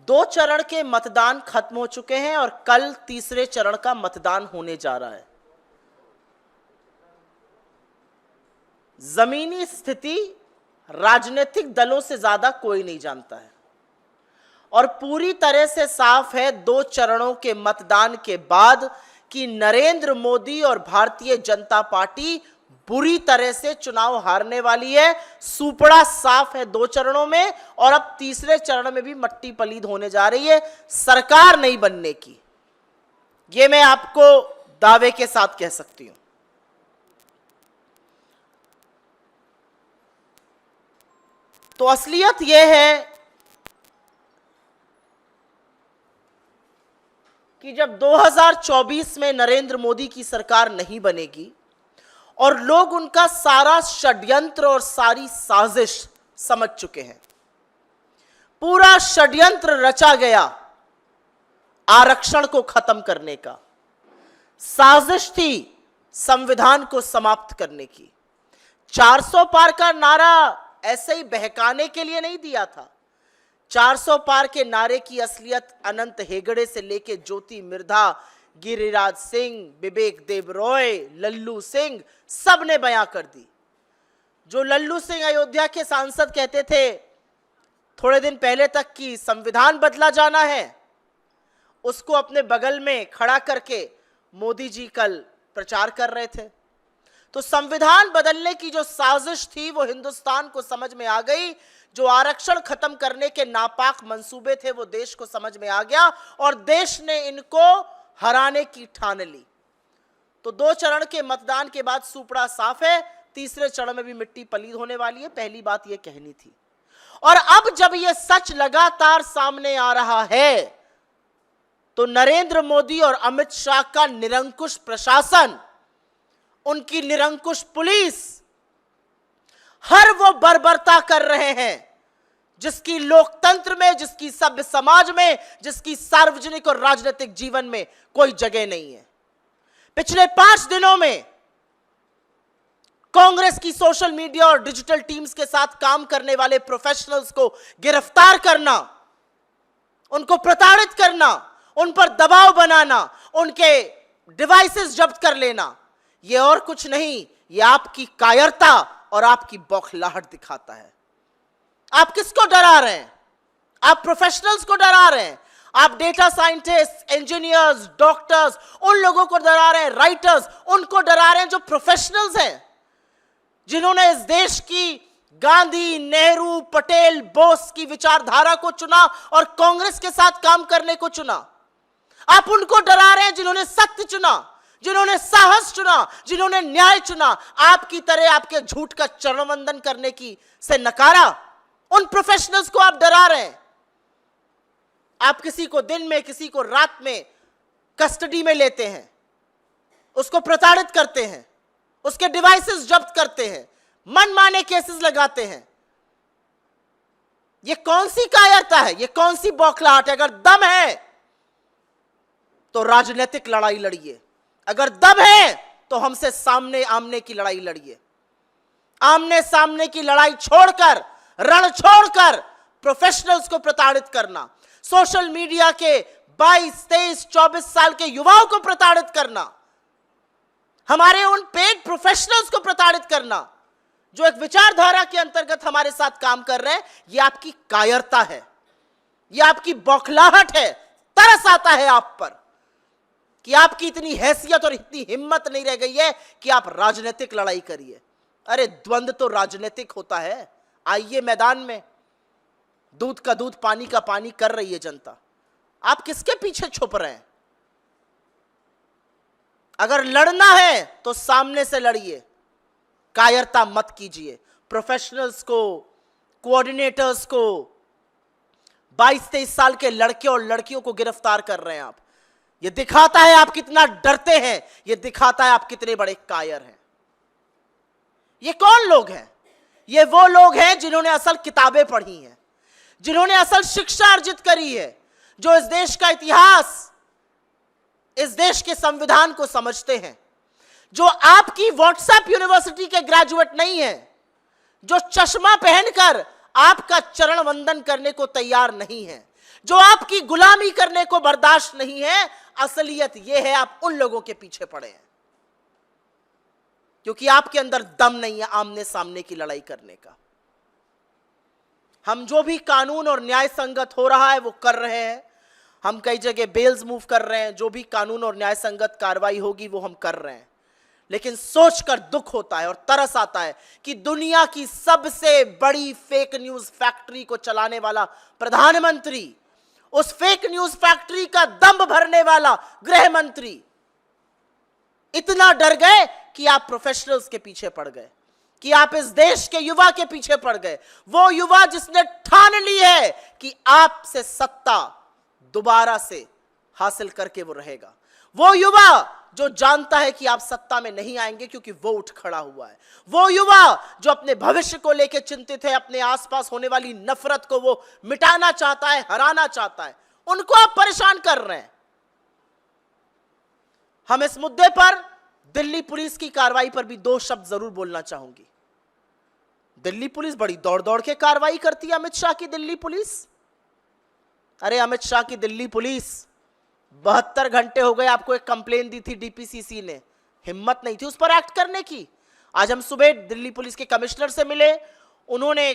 दो चरण के मतदान खत्म हो चुके हैं और कल तीसरे चरण का मतदान होने जा रहा है। जमीनी स्थिति राजनीतिक दलों से ज्यादा कोई नहीं जानता है और पूरी तरह से साफ है दो चरणों के मतदान के बाद कि नरेंद्र मोदी और भारतीय जनता पार्टी बुरी तरह से चुनाव हारने वाली है। सुपड़ा साफ है दो चरणों में और अब तीसरे चरण में भी मट्टी पलीद होने जा रही है सरकार नहीं बनने की। यह मैं आपको दावे के साथ कह सकती हूं। तो असलियत यह है कि जब 2024 में नरेंद्र मोदी की सरकार नहीं बनेगी और लोग उनका सारा षड्यंत्र और सारी साजिश समझ चुके हैं, पूरा षड्यंत्र रचा गया आरक्षण को खत्म करने का, साजिश थी संविधान को समाप्त करने की। 400 पार का नारा ऐसे ही बहकाने के लिए नहीं दिया था। 400 पार के नारे की असलियत अनंत हेगड़े से लेके ज्योति मिर्धा, गिरिराज सिंह, विवेक देबरॉय, लल्लू सिंह सब ने बयां कर दी। जो लल्लू सिंह अयोध्या के सांसद कहते थे थोड़े दिन पहले तक कि संविधान बदला जाना है, उसको अपने बगल में खड़ा करके मोदी जी कल प्रचार कर रहे थे। तो संविधान बदलने की जो साजिश थी वो हिंदुस्तान को समझ में आ गई। जो आरक्षण खत्म करने के नापाक मंसूबे थे वो देश को समझ में आ गया और देश ने इनको हराने की ठान ली। तो दो चरण के मतदान के बाद सुपड़ा साफ है, तीसरे चरण में भी मिट्टी पलीद होने वाली है। पहली बात यह कहनी थी। और अब जब यह सच लगातार सामने आ रहा है तो नरेंद्र मोदी और अमित शाह का निरंकुश प्रशासन, उनकी निरंकुश पुलिस हर वो बर्बरता कर रहे हैं जिसकी लोकतंत्र में, जिसकी सभ्य समाज में, जिसकी सार्वजनिक और राजनीतिक जीवन में कोई जगह नहीं है। पिछले 5 दिनों में कांग्रेस की सोशल मीडिया और डिजिटल टीम्स के साथ काम करने वाले प्रोफेशनल्स को गिरफ्तार करना, उनको प्रताड़ित करना, उन पर दबाव बनाना, उनके डिवाइसेस जब्त कर लेना, यह और कुछ नहीं, यह आपकी कायरता और आपकी बौखलाहट दिखाता है। आप किसको डरा रहे हैं? आप प्रोफेशनल्स को डरा रहे हैं। आप डेटा साइंटिस्ट, इंजीनियर्स, डॉक्टर्स, उन लोगों को डरा रहे हैं, राइटर्स, उनको डरा रहे हैं जो प्रोफेशनल्स हैं, जिन्होंने इस देश की गांधी, नेहरू, पटेल, बोस की विचारधारा को चुना और कांग्रेस के साथ काम करने को चुना। आप उनको डरा रहे हैं जिन्होंने सत्य चुना, जिन्होंने साहस चुना, जिन्होंने न्याय चुना। आपकी तरह आपके झूठ का चरणवंदन करने की से नकारा, उन प्रोफेशनल्स को आप डरा रहे हैं। आप किसी को दिन में, किसी को रात में कस्टडी में लेते हैं, उसको प्रताड़ित करते हैं, उसके डिवाइसेस जब्त करते हैं, मनमाने केसेस लगाते हैं। यह कौन सी कायरता है? यह कौन सी बौखलाहट है? अगर दम है तो राजनीतिक लड़ाई लड़िए, अगर दम है तो हमसे सामने आमने की लड़ाई लड़िए। आमने सामने की लड़ाई छोड़कर, रण छोड़कर प्रोफेशनल्स को प्रताड़ित करना, सोशल मीडिया के 22, 23, 24 साल के युवाओं को प्रताड़ित करना, हमारे उन पेड प्रोफेशनल्स को प्रताड़ित करना जो एक विचारधारा के अंतर्गत हमारे साथ काम कर रहे हैं, यह आपकी कायरता है, यह आपकी बौखलाहट है। तरस आता है आप पर कि आपकी इतनी हैसियत और इतनी हिम्मत नहीं रह गई है कि आप राजनीतिक लड़ाई करिए। अरे द्वंद्व तो राजनीतिक होता है। आइए मैदान में, दूध का दूध, पानी का पानी कर रही है जनता। आप किसके पीछे छुप रहे हैं? अगर लड़ना है तो सामने से लड़िए, कायरता मत कीजिए। प्रोफेशनल्स को, कोऑर्डिनेटर्स को, 22-23 साल के लड़के और लड़कियों को गिरफ्तार कर रहे हैं आप। यह दिखाता है आप कितना डरते हैं, यह दिखाता है आप कितने बड़े कायर हैं। ये कौन लोग हैं? ये वो लोग हैं जिन्होंने असल किताबें पढ़ी हैं, जिन्होंने असल शिक्षा अर्जित करी है, जो इस देश का इतिहास, इस देश के संविधान को समझते हैं, जो आपकी व्हाट्सएप यूनिवर्सिटी के ग्रेजुएट नहीं है, जो चश्मा पहनकर आपका चरण वंदन करने को तैयार नहीं है, जो आपकी गुलामी करने को बर्दाश्त नहीं है। असलियत यह है आप उन लोगों के पीछे पड़े हैं क्योंकि आपके अंदर दम नहीं है आमने सामने की लड़ाई करने का। हम जो भी कानून और न्याय संगत हो रहा है वो कर रहे हैं। हम कई जगह बेल्स मूव कर रहे हैं, जो भी कानून और न्याय संगत कार्रवाई होगी वो हम कर रहे हैं। लेकिन सोचकर दुख होता है और तरस आता है कि दुनिया की सबसे बड़ी फेक न्यूज फैक्ट्री को चलाने वाला प्रधानमंत्री, उस फेक न्यूज फैक्ट्री का दम भरने वाला गृह मंत्री इतना डर गए कि आप प्रोफेशनल्स के पीछे पड़ गए, कि आप इस देश के युवा के पीछे पड़ गए। वो युवा जिसने ठान ली है कि आपसे सत्ता दोबारा से हासिल करके वो रहेगा। वो युवा जो जानता है कि आप सत्ता में नहीं आएंगे क्योंकि वो उठ खड़ा हुआ है। वो युवा जो अपने भविष्य को लेकर चिंतित है, अपने आसपास होने वाली नफरत को वो मिटाना चाहता है, हराना चाहता है, उनको आप परेशान कर रहे हैं। हम इस मुद्दे पर दिल्ली पुलिस की कार्रवाई पर भी दो शब्द जरूर बोलना चाहूंगी। दिल्ली पुलिस बड़ी दौड़ दौड़ के कार्रवाई करती है। अमित शाह की दिल्ली पुलिस, अरे अमित शाह की दिल्ली पुलिस 72 घंटे हो गए, आपको एक कंप्लेन दी थी डीपीसीसी ने, हिम्मत नहीं थी उस पर एक्ट करने की। आज हम सुबह दिल्ली पुलिस के कमिश्नर से मिले, उन्होंने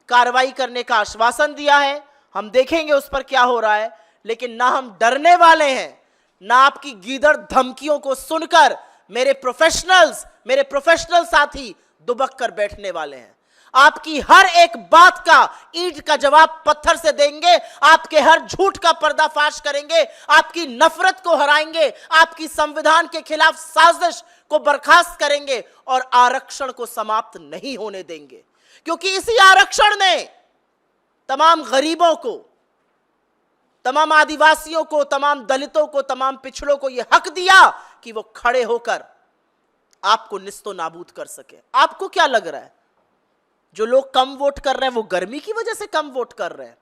कार्रवाई करने का आश्वासन दिया है। हम देखेंगे उस पर क्या हो रहा है, लेकिन ना हम डरने वाले हैं, ना आपकी गीदड़ धमकियों को सुनकर मेरे प्रोफेशनल साथी दुबक कर बैठने वाले हैं। आपकी हर एक बात का ईंट का जवाब पत्थर से देंगे, आपके हर झूठ का पर्दाफाश करेंगे, आपकी नफरत को हराएंगे, आपकी संविधान के खिलाफ साजिश को बर्खास्त करेंगे और आरक्षण को समाप्त नहीं होने देंगे। क्योंकि इसी आरक्षण ने तमाम गरीबों को, तमाम आदिवासियों को, तमाम दलितों को, तमाम पिछड़ों को यह हक दिया कि वो खड़े होकर आपको निस्तो नाबूद कर सके। आपको क्या लग रहा है जो लोग कम वोट कर रहे हैं वो गर्मी की वजह से कम वोट कर रहे हैं?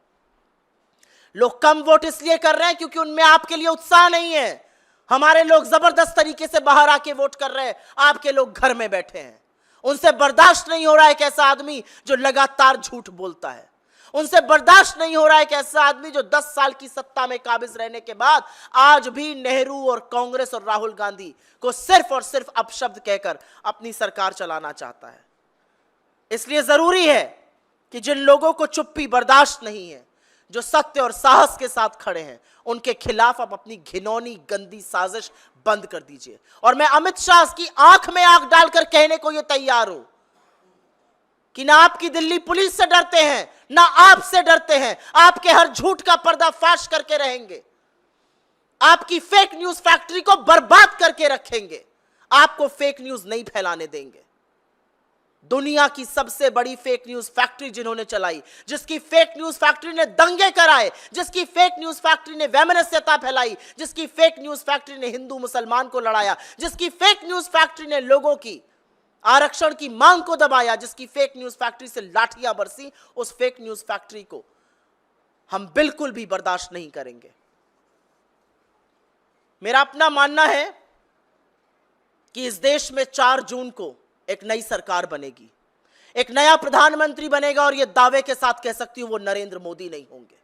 लोग कम वोट इसलिए कर रहे हैं क्योंकि उनमें आपके लिए उत्साह नहीं है। हमारे लोग जबरदस्त तरीके से बाहर आके वोट कर रहे हैं, आपके लोग घर में बैठे हैं। उनसे बर्दाश्त नहीं हो रहा है एक ऐसा आदमी जो लगातार झूठ बोलता है। उनसे बर्दाश्त नहीं हो रहा है एक ऐसा आदमी जो 10 साल की सत्ता में काबिज रहने के बाद आज भी नेहरू और कांग्रेस और राहुल गांधी को सिर्फ और सिर्फ अपशब्द कहकर अपनी सरकार चलाना चाहता है। इसलिए जरूरी है कि जिन लोगों को चुप्पी बर्दाश्त नहीं है, जो सत्य और साहस के साथ खड़े हैं, उनके खिलाफ आप अपनी घिनौनी गंदी साजिश बंद कर दीजिए। और मैं अमित शाह की आंख में आंख डालकर कहने को यह तैयार हूं कि ना आपकी दिल्ली पुलिस से डरते हैं, ना आपसे डरते हैं। आपके हर झूठ का पर्दाफाश करके रहेंगे, आपकी फेक न्यूज फैक्ट्री को बर्बाद करके रखेंगे, आपको फेक न्यूज नहीं फैलाने देंगे। दुनिया की सबसे बड़ी फेक न्यूज फैक्ट्री जिन्होंने चलाई, जिसकी फेक न्यूज फैक्ट्री ने दंगे कराए, जिसकी फेक न्यूज फैक्ट्री ने वैमनस्यता फैलाई, जिसकी फेक न्यूज फैक्ट्री ने हिंदू मुसलमान को लड़ाया, जिसकी फेक न्यूज फैक्ट्री ने लोगों की आरक्षण की मांग को दबाया, जिसकी फेक न्यूज फैक्ट्री से लाठियां बरसी, उस फेक न्यूज फैक्ट्री को हम बिल्कुल भी बर्दाश्त नहीं करेंगे। मेरा अपना मानना है कि इस देश में 4 जून को एक नई सरकार बनेगी, एक नया प्रधानमंत्री बनेगा, और यह दावे के साथ कह सकती हूं वो नरेंद्र मोदी नहीं होंगे।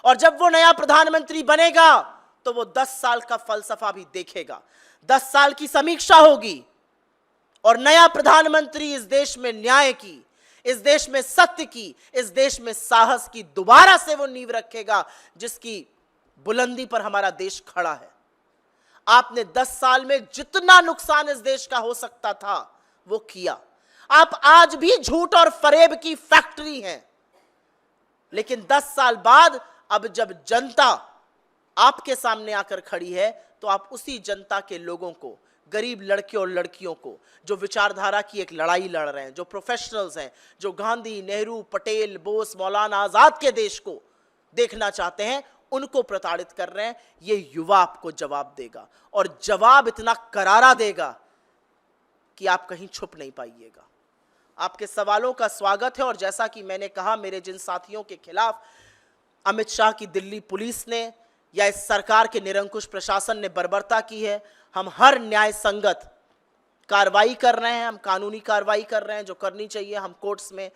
और जब वो नया प्रधानमंत्री बनेगा तो वो 10 साल का फलसफा भी देखेगा, 10 साल की समीक्षा होगी, और नया प्रधानमंत्री इस देश में न्याय की, इस देश में सत्य की, इस देश में साहस की दोबारा से वो नींव रखेगा जिसकी बुलंदी पर हमारा देश खड़ा है। आपने 10 साल में जितना नुकसान इस देश का हो सकता था वो किया। आप आज भी झूठ और फरेब की फैक्ट्री हैं, लेकिन 10 साल बाद अब जब जनता आपके सामने आकर खड़ी है तो आप उसी जनता के लोगों को, गरीब लड़के और लड़कियों को, जो विचारधारा की एक लड़ाई लड़ रहे हैं, जो प्रोफेशनल्स हैं, जो गांधी, नेहरू, पटेल, बोस, मौलाना आजाद के देश को देखना चाहते हैं, उनको प्रताड़ित कर रहे हैं। ये युवा आपको जवाब देगा, और जवाब इतना करारा देगा कि आप कहीं छुप नहीं पाइएगा। आपके सवालों का स्वागत है, और जैसा कि मैंने कहा, मेरे जिन साथियों के खिलाफ अमित शाह की दिल्ली पुलिस ने या इस सरकार के निरंकुश प्रशासन ने बर्बरता की है, हम हर न्याय संगत कार्रवाई कर रहे हैं, हम कानूनी कार्रवाई कर रहे हैं जो करनी चाहिए। हम कोर्ट्स में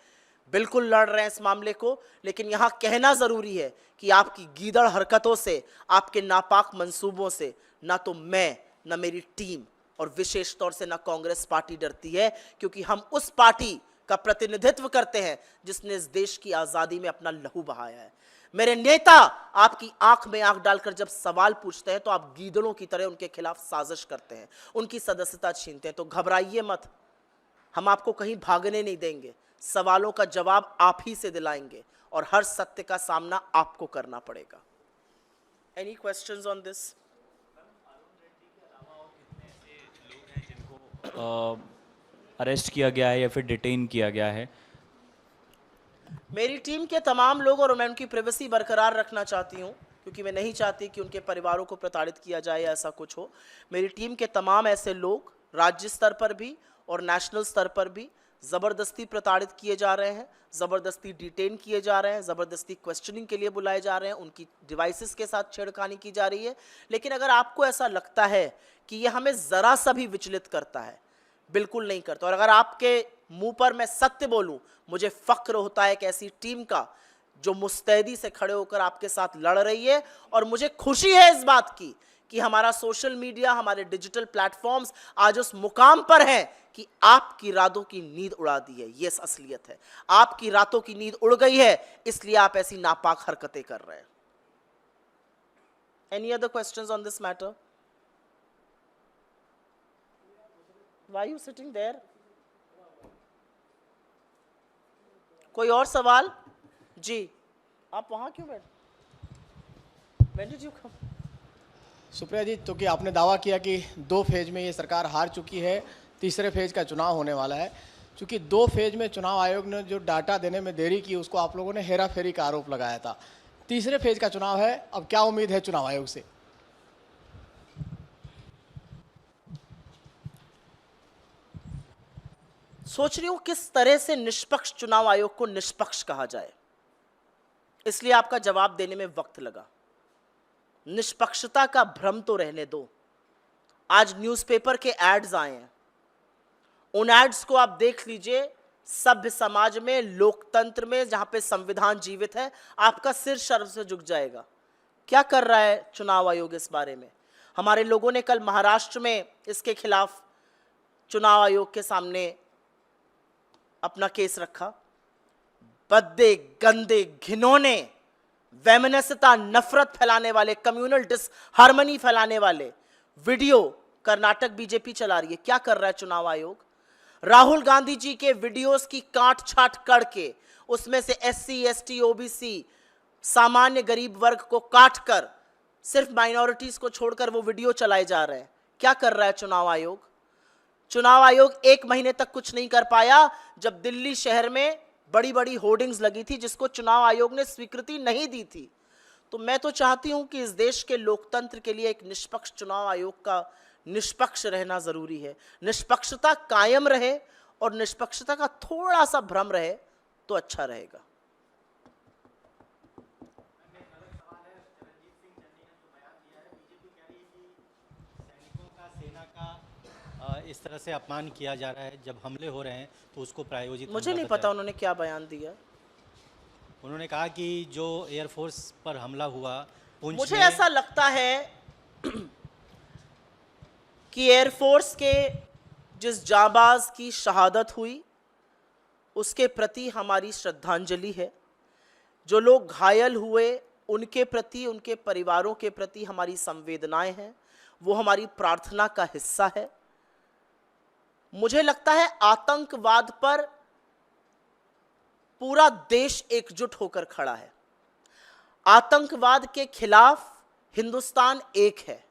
बिल्कुल लड़ रहे हैं इस मामले को, लेकिन यहां कहना जरूरी है कि आपकी गीदड़ हरकतों से, आपके नापाक मंसूबों से ना तो मैं, ना मेरी टीम और विशेष तौर से ना कांग्रेस पार्टी डरती है, क्योंकि हम उस पार्टी का प्रतिनिधित्व करते हैं जिसने इस देश की आजादी में अपना लहू बहाया है। मेरे नेता आपकी आंख में आंख डालकर जब सवाल पूछते हैं तो आप गीदड़ों की तरह उनके खिलाफ साजिश करते हैं, उनकी सदस्यता छीनते हैं। तो घबराइए मत, हम आपको कहीं भागने नहीं देंगे। सवालों का जवाब आप ही से दिलाएंगे और हर सत्य का सामना आपको करना पड़ेगा। Any questions on this? Arrest किया गया है या फिर डिटेन किया गया है? मेरी टीम के तमाम लोग, और मैं उनकी प्राइवेसी बरकरार रखना चाहती हूं, क्योंकि मैं नहीं चाहती कि उनके परिवारों को प्रताड़ित किया जाए या ऐसा कुछ हो। मेरी टीम के तमाम ऐसे लोग राज्य स्तर पर भी और नेशनल स्तर पर भी ज़बरदस्ती प्रताड़ित किए जा रहे हैं, ज़बरदस्ती डिटेन किए जा रहे हैं, ज़बरदस्ती क्वेश्चनिंग के लिए बुलाए जा रहे हैं, उनकी डिवाइसेस के साथ छेड़खानी की जा रही है। लेकिन अगर आपको ऐसा लगता है कि ये हमें ज़रा सा भी विचलित करता है, बिल्कुल नहीं करता। और अगर आपके मुंह पर मैं सत्य बोलूं, मुझे फक्र होता है एक ऐसी टीम का जो मुस्तैदी से खड़े होकर आपके साथ लड़ रही है। और मुझे खुशी है इस बात की कि हमारा सोशल मीडिया, हमारे डिजिटल प्लेटफॉर्म्स आज उस मुकाम पर हैं कि आपकी रातों की नींद उड़ा दी है। ये असलियत है, आपकी रातों की नींद उड़ गई है, इसलिए आप ऐसी नापाक हरकतें कर रहे हैं। Any other questions on this matter? Why are you sitting there? कोई और सवाल? जी, आप वहां क्यों बैठे? When did you come? Supriya जी, तो कि आपने दावा किया कि 2 फेज में ये सरकार हार चुकी है, तीसरे फेज का चुनाव होने वाला है। चूंकि 2 फेज में चुनाव आयोग ने जो डाटा देने में देरी की, उसको आप लोगों ने हेरा फेरी का आरोप लगाया था। तीसरे फेज का चुनाव है, अब क्या उम्मीद है चुनाव आयोग से? सोच रही हूं किस तरह से निष्पक्ष चुनाव आयोग को निष्पक्ष कहा जाए, इसलिए आपका जवाब देने में वक्त लगा। निष्पक्षता का भ्रम तो रहने दो। आज न्यूज़पेपर के एड्स आए हैं, उन एड्स को आप देख लीजिए। सभ्य समाज में, लोकतंत्र में, जहां पे संविधान जीवित है, आपका सिर शर्म से झुक जाएगा। क्या कर रहा है चुनाव आयोग इस बारे में? हमारे लोगों ने कल महाराष्ट्र में इसके खिलाफ चुनाव आयोग के सामने अपना केस रखा। बद्दे, गंदे, घिनौने, वैमनस्यता, नफरत फैलाने वाले, कम्युनल डिसहार्मनी फैलाने वाले वीडियो कर्नाटक बीजेपी चला रही है। क्या कर रहा है चुनाव आयोग? राहुल गांधी जी के वीडियोस की काट छाट करके उसमें से SC, ST, OBC, सामान्य गरीब वर्ग को काट कर सिर्फ माइनॉरिटीज को छोड़कर वो वीडियो चलाए जा रहे हैं। क्या कर रहा है चुनाव आयोग? चुनाव आयोग 1 महीने तक कुछ नहीं कर पाया, जब दिल्ली शहर में बड़ी बड़ी होर्डिंग्स लगी थी जिसको चुनाव आयोग ने स्वीकृति नहीं दी थी। तो मैं तो चाहती हूं कि इस देश के लोकतंत्र के लिए एक निष्पक्ष चुनाव आयोग का निष्पक्ष रहना जरूरी है। निष्पक्षता कायम रहे और निष्पक्षता का थोड़ा सा भ्रम रहे तो अच्छा रहेगा। इस तरह से अपमान किया जा रहा है, जब हमले हो रहे हैं तो उसको प्रायोजित मुझे नहीं पता उन्होंने क्या बयान दिया। उन्होंने कहा कि जो एयरफोर्स पर हमला हुआ पुंछ मुझे में, ऐसा लगता है कि एयरफोर्स के जिस जांबाज की शहादत हुई उसके प्रति हमारी श्रद्धांजलि है। जो लोग घायल हुए उनके प्रति, उनके परिवारों के प्रति हमारी संवेदनाएं हैं, वो हमारी प्रार्थना का हिस्सा है। मुझे लगता है आतंकवाद पर पूरा देश एकजुट होकर खड़ा है। आतंकवाद के खिलाफ हिंदुस्तान एक है।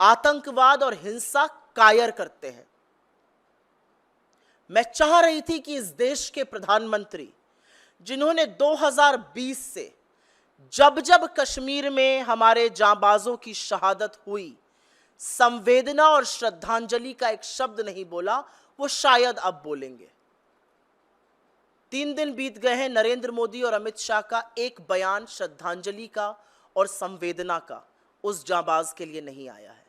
आतंकवाद और हिंसा कायर करते हैं। मैं चाह रही थी कि इस देश के प्रधानमंत्री, जिन्होंने 2020 से जब जब कश्मीर में हमारे जांबाजों की शहादत हुई संवेदना और श्रद्धांजलि का एक शब्द नहीं बोला, वो शायद अब बोलेंगे। 3 दिन बीत गए हैं, नरेंद्र मोदी और अमित शाह का एक बयान श्रद्धांजलि का और संवेदना का उस जांबाज के लिए नहीं आया है।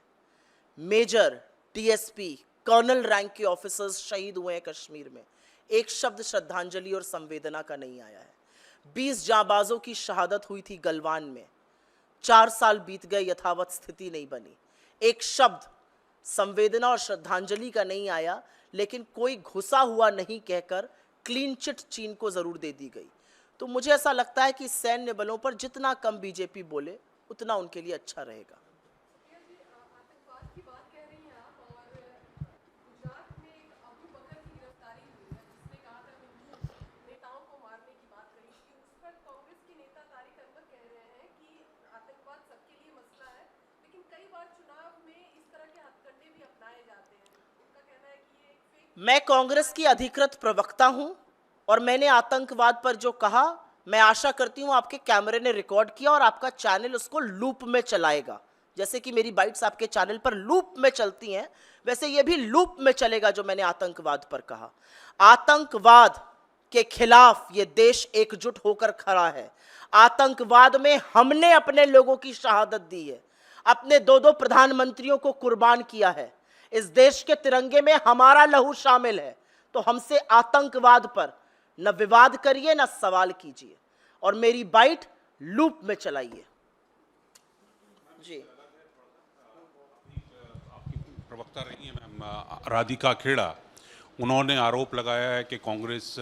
मेजर, DSP, कर्नल रैंक के ऑफिसर्स शहीद हुए हैं कश्मीर में, एक शब्द श्रद्धांजलि और संवेदना का नहीं आया है। 20 जांबाजों की शहादत हुई थी गलवान में, 4 साल बीत गए, यथावत स्थिति नहीं बनी। एक शब्द संवेदना और श्रद्धांजलि का नहीं आया, लेकिन कोई घुसा हुआ नहीं कहकर क्लीन चिट चीन को जरूर दे दी गई। तो मुझे ऐसा लगता है कि सैन्य बलों पर जितना कम बीजेपी बोले उतना उनके लिए अच्छा रहेगा। मैं कांग्रेस की अधिकृत प्रवक्ता हूं और मैंने आतंकवाद पर जो कहा, मैं आशा करती हूं आपके कैमरे ने रिकॉर्ड किया और आपका चैनल उसको लूप में चलाएगा। जैसे कि मेरी बाइट्स आपके चैनल पर लूप में चलती हैं, वैसे ये भी लूप में चलेगा जो मैंने आतंकवाद पर कहा। आतंकवाद के खिलाफ ये देश एकजुट होकर खड़ा है। आतंकवाद में हमने अपने लोगों की शहादत दी है, अपने 2-2 प्रधानमंत्रियों को कुर्बान किया है। इस देश के तिरंगे में हमारा लहू शामिल है। तो हमसे आतंकवाद पर न विवाद करिए, न सवाल कीजिए और मेरी बाइट लूप में चलाइए। जी, आपकी प्रवक्ता रही है मैम राधिका खेड़ा, उन्होंने आरोप लगाया है कि कांग्रेस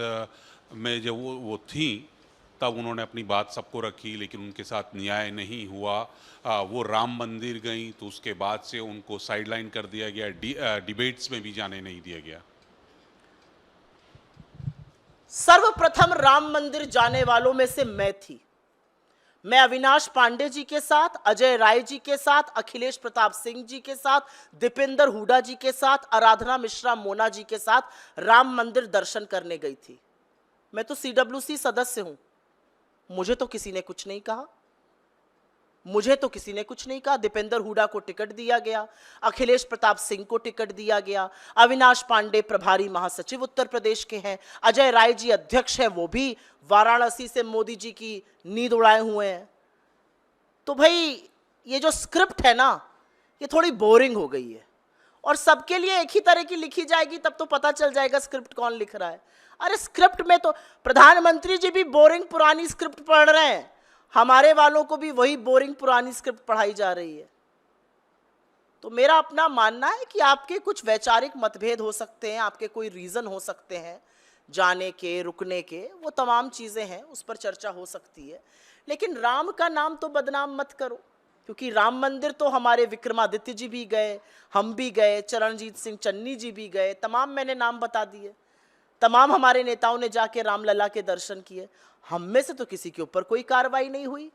में जब वो थी तब उन्होंने अपनी बात सबको रखी, लेकिन उनके साथ न्याय नहीं हुआ। वो राम मंदिर गई तो उसके बाद से उनको साइडलाइन कर दिया गया, डिबेट्स में भी जाने नहीं दिया गया। सर्वप्रथम राम मंदिर जाने वालों में से मैं थी। मैं अविनाश पांडे जी के साथ, अजय राय जी के साथ, अखिलेश प्रताप सिंह जी के साथ, दीपेंद्र हुडा जी के साथ, आराधना मिश्रा मोना जी के साथ राम मंदिर दर्शन करने गई थी। मैं तो CWC सदस्य हूं, मुझे तो किसी ने कुछ नहीं कहा। मुझे तो किसी ने कुछ नहीं कहा। दीपेंद्र हुडा को टिकट दिया गया, अखिलेश प्रताप सिंह को टिकट दिया गया, अविनाश पांडे प्रभारी महासचिव उत्तर प्रदेश के हैं, अजय राय जी अध्यक्ष हैं, वो भी वाराणसी से मोदी जी की नींद उड़ाए हुए हैं। तो भाई ये जो स्क्रिप्ट है ना, ये थोड़ी बोरिंग हो गई है और सबके लिए एक ही तरह की लिखी जाएगी, तब तो पता चल जाएगा स्क्रिप्ट कौन लिख रहा है। अरे स्क्रिप्ट में तो प्रधानमंत्री जी भी बोरिंग पुरानी स्क्रिप्ट पढ़ रहे हैं, हमारे वालों को भी वही बोरिंग पुरानी स्क्रिप्ट पढ़ाई जा रही है। तो मेरा अपना मानना है कि आपके कुछ वैचारिक मतभेद हो सकते हैं, आपके कोई रीजन हो सकते हैं जाने के, रुकने के, वो तमाम चीजें हैं, उस पर चर्चा हो सकती है, लेकिन राम का नाम तो बदनाम मत करो। क्योंकि राम मंदिर तो हमारे विक्रमादित्य जी भी गए, हम भी गए, चरणजीत सिंह चन्नी जी भी गए, तमाम मैंने नाम बता दिए, तमाम हमारे नेताओं ने जाके रामलला के दर्शन किए। हम में से तो किसी के ऊपर कोई कार्रवाई नहीं हुई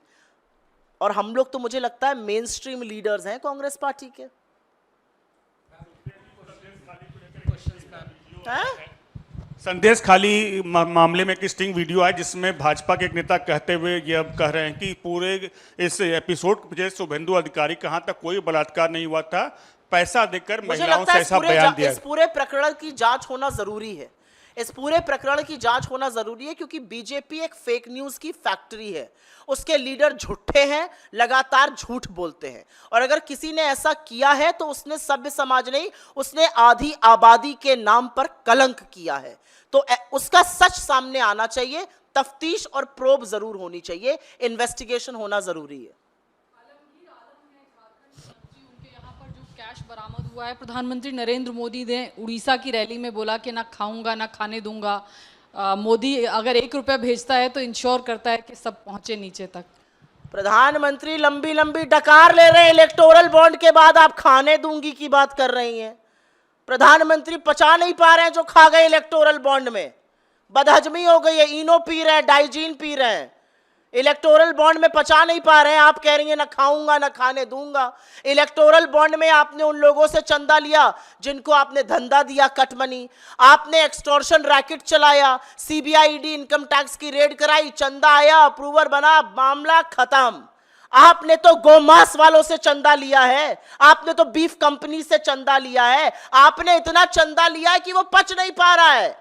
और हम लोग तो मुझे लगता है मेन स्ट्रीम लीडर्स हैं कांग्रेस पार्टी के। संदेश खाली मामले में एक स्टिंग वीडियो है जिसमें भाजपा के एक नेता कहते हुए ये अब कह रहे हैं कि पूरे इस एपिसोड में शुभेंदु अधिकारी कहां तक कोई बलात्कार नहीं हुआ था, पैसा देकर महिलाओं से ऐसा बयान दिया। इस पूरे प्रकरण की जांच होना जरूरी है, इस पूरे प्रकरण की जांच होना जरूरी है, क्योंकि बीजेपी एक फेक न्यूज की फैक्ट्री है। उसके लीडर झूठे हैं, लगातार झूठ बोलते हैं, और अगर किसी ने ऐसा किया है तो उसने सभ्य समाज नहीं, उसने आधी आबादी के नाम पर कलंक किया है। तो उसका सच सामने आना चाहिए, तफ्तीश और प्रोब जरूर होनी चाहिए, इन्वेस्टिगेशन होना जरूरी है। कैश बरामद हुआ है, प्रधानमंत्री नरेंद्र मोदी ने उड़ीसा की रैली में बोला कि ना खाऊंगा ना खाने दूंगा। मोदी अगर 1 रुपया भेजता है तो इंश्योर करता है कि सब पहुंचे नीचे तक। प्रधानमंत्री लंबी लंबी डकार ले रहे हैं, इलेक्टोरल बॉन्ड के बाद आप खाने दूंगी की बात कर रही हैं। प्रधानमंत्री पचा नहीं पा रहे हैं जो खा गए इलेक्टोरल बॉन्ड में, बदहजमी हो गई है, इनो पी रहे हैं, डाइजीन पी रहे हैं, इलेक्टोरल बॉन्ड में पचा नहीं पा रहे हैं। आप कह रही हैं ना खाऊंगा ना खाने दूंगा। इलेक्टोरल बॉन्ड में आपने उन लोगों से चंदा लिया जिनको आपने धंधा दिया, कटमनी, आपने एक्सटॉर्शन रैकेट चलाया, सीबीआई ईडी इनकम टैक्स की रेड कराई, चंदा आया, अप्रूवर बना, मामला खत्म। आपने तो गोमांस वालों से चंदा लिया है, आपने तो बीफ कंपनी से चंदा लिया है, आपने इतना चंदा लिया है कि वो पच नहीं पा रहा है।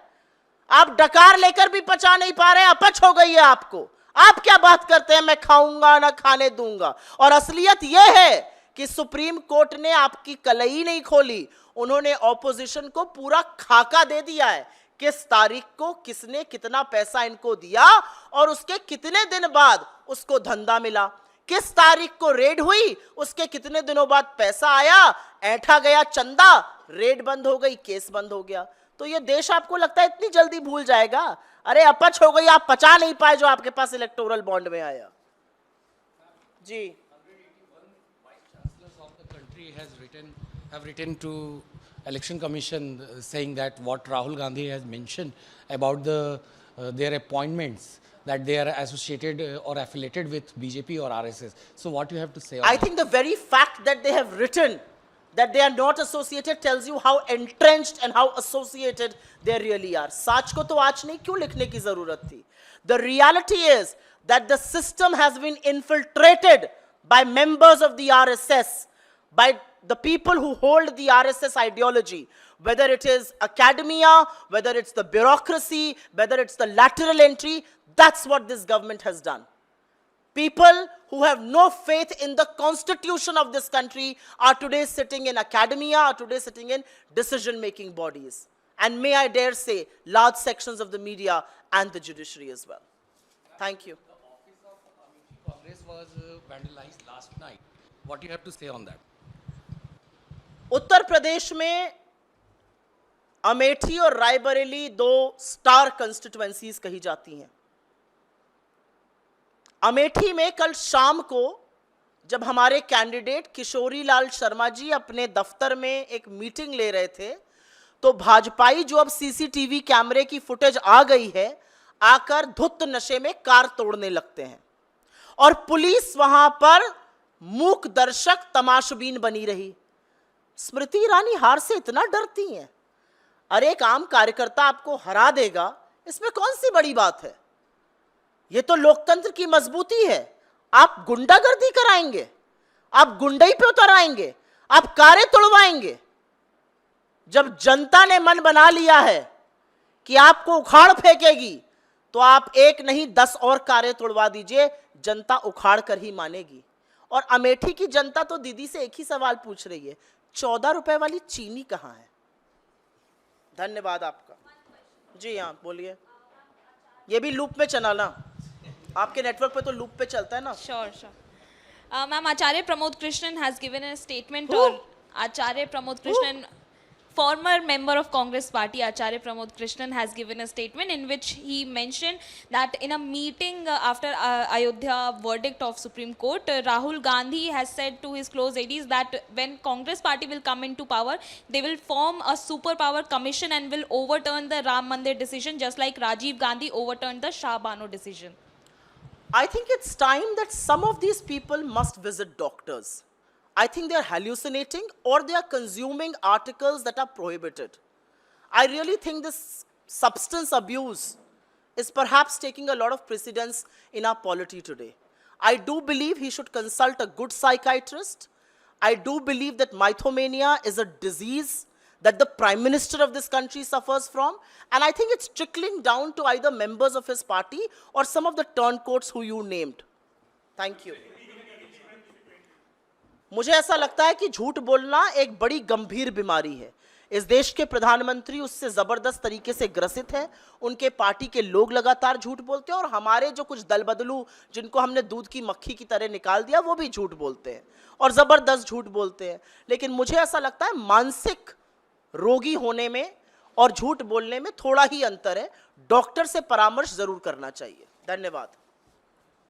आप डकार लेकर भी पचा नहीं पा रहे, अपच हो गई है आपको। आप क्या बात करते हैं मैं खाऊंगा ना खाने दूंगा। और असलियत यह है कि सुप्रीम कोर्ट ने आपकी कलई नहीं खोली, उन्होंने ऑपोजिशन को पूरा खाका दे दिया है किस तारीख को किसने कितना पैसा इनको दिया और उसके कितने दिन बाद उसको धंधा मिला, किस तारीख को रेड हुई, उसके कितने दिनों बाद पैसा आया, ऐंठा गया चंदा, रेड बंद हो गई, केस बंद हो गया। तो ये देश आपको लगता है इतनी जल्दी भूल जाएगा? अरे अपच हो गई, आप पचा नहीं पाए जो आपके पास इलेक्टोरल बॉन्ड में आया। जी have written to Election Commission saying that what Rahul Gandhi has mentioned about their appointments, that they are associated or affiliated with BJP or RSS. So what you have to say on I that? think the very fact that they have written that they are not associated tells you how entrenched and how associated they really are. साच को तो आज नहीं क्यों लिखने की जरूरत थी? The reality is that the system has been infiltrated by members of the RSS, by the people who hold the RSS ideology, whether it is academia, whether it's the bureaucracy, whether it's the lateral entry. That's what this government has done. People who have no faith in the constitution of this country are today sitting in academia, are today sitting in decision-making bodies. And may I dare say, large sections of the media and the judiciary as well. Thank you. The office of Congress was vandalized last night. What do you have to say on that? Uttar Pradesh में अमेठी और रायबरेली दो star constituencies कही जाती हैं। अमेठी में कल शाम को जब हमारे कैंडिडेट किशोरी लाल शर्मा जी अपने दफ्तर में एक मीटिंग ले रहे थे, तो भाजपाई जो अब सीसीटीवी कैमरे की फुटेज आ गई है, आकर धुत नशे में कार तोड़ने लगते हैं और पुलिस वहां पर मूक दर्शक तमाशबीन बनी रही। स्मृति ईरानी हार से इतना डरती हैं? अरे एक आम कार्यकर्ता आपको हरा देगा, इसमें कौन सी बड़ी बात है? ये तो लोकतंत्र की मजबूती है। आप गुंडागर्दी कराएंगे, आप गुंडई पे उतर आएंगे, आप कारें तोड़वाएंगे। जब जनता ने मन बना लिया है कि आपको उखाड़ फेंकेगी, तो आप एक नहीं 10 और कारें तोड़वा दीजिए, जनता उखाड़ कर ही मानेगी। और अमेठी की जनता तो दीदी से एक ही सवाल पूछ रही है, 14 रुपए वाली चीनी कहां है? धन्यवाद आपका। जी हाँ बोलिए। ये भी लूप में चला ना, आपके नेटवर्क पे तो लूप पे चलता है ना। Sure. Ma'am, Acharya Pramod Krishnan has given a statement. Who? Or Acharya Pramod Krishnan, former member of Congress party, Acharya Pramod Krishnan has given a statement in which he mentioned that in a meeting after Ayodhya verdict of Supreme Court, Rahul Gandhi has said to his close aides that when Congress party will come into power, they will form a superpower commission and will overturn the Ram Mandir decision, just like Rajiv Gandhi overturned the Shah Bano decision. I think it's time that some of these people must visit doctors. I think they're hallucinating or they are consuming articles that are prohibited. I really think this substance abuse is perhaps taking a lot of precedence in our polity today. I do believe he should consult a good psychiatrist. I do believe that mythomania is a disease that the Prime Minister of this country suffers from, and I think it's trickling down to either members of his party or some of the turncoats who you named. Thank you. मुझे ऐसा लगता है कि झूठ बोलना एक बड़ी गंभीर बीमारी है। इस देश के प्रधानमंत्री उससे जबरदस्त तरीके से ग्रसित है, उनके पार्टी के लोग लगातार झूठ बोलते हैं और हमारे जो कुछ दल बदलू जिनको हमने दूध की मक्खी की तरह निकाल दिया, वो भी झूठ बोलते हैं और जबरदस्त झूठ बोलते हैं। लेकिन मुझे ऐसा लगता है मानसिक रोगी होने में और झूठ बोलने में थोड़ा ही अंतर है। डॉक्टर से परामर्श जरूर करना चाहिए। धन्यवाद।